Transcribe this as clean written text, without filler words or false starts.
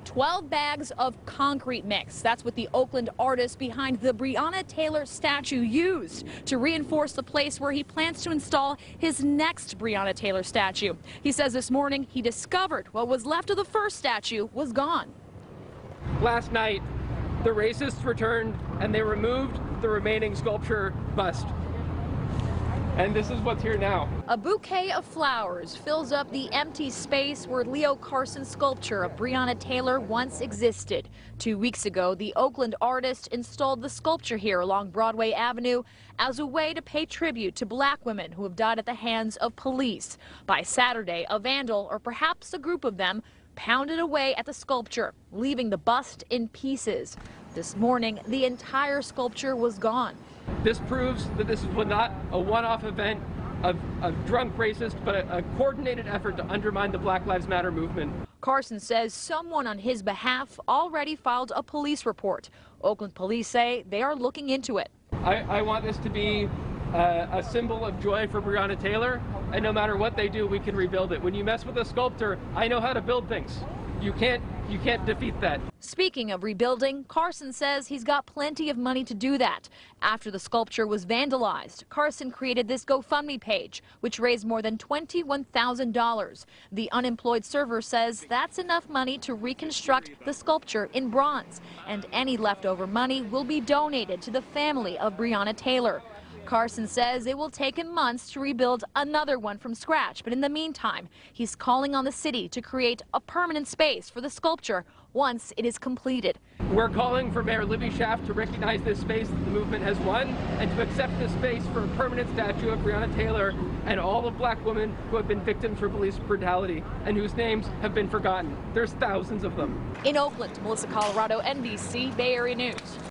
12 bags of concrete mix. That's what the Oakland artist behind the Breonna Taylor statue used to reinforce the place where he plans to install his next Breonna Taylor statue. He says this morning he discovered what was left of the first statue was gone. Last night, the racists returned and they removed the remaining sculpture bust. And this is what's here now. A bouquet of flowers fills up the empty space where Leo Carson's sculpture of Breonna Taylor once existed. 2 weeks ago, the Oakland artist installed the sculpture here along Broadway Avenue as a way to pay tribute to black women who have died at the hands of police. By Saturday, a vandal, or perhaps a group of them, pounded away at the sculpture, leaving the bust in pieces. This morning, the entire sculpture was gone. This proves that this was not a one-off event of drunk racists, but a coordinated effort to undermine the Black Lives Matter movement. Carson says someone on his behalf already filed a police report. Oakland police say they are looking into it. I want this to be a symbol of joy for Breonna Taylor, and no matter what they do, we can rebuild it. When you mess with a sculptor, I know how to build things. You can't defeat that. Speaking of rebuilding, Carson says he's got plenty of money to do that. After the sculpture was vandalized, Carson created this GoFundMe page, which raised more than $21,000. The unemployed server says that's enough money to reconstruct the sculpture in bronze, and any leftover money will be donated to the family of Breonna Taylor. Carson says it will take him months to rebuild another one from scratch, but in the meantime, he's calling on the city to create a permanent space for the sculpture once it is completed. We're calling for Mayor Libby Schaaf to recognize this space that the movement has won and to accept this space for a permanent statue of Breonna Taylor and all of black women who have been victims for police brutality and whose names have been forgotten. There's thousands of them. In Oakland, Melissa Colorado, NBC Bay Area News.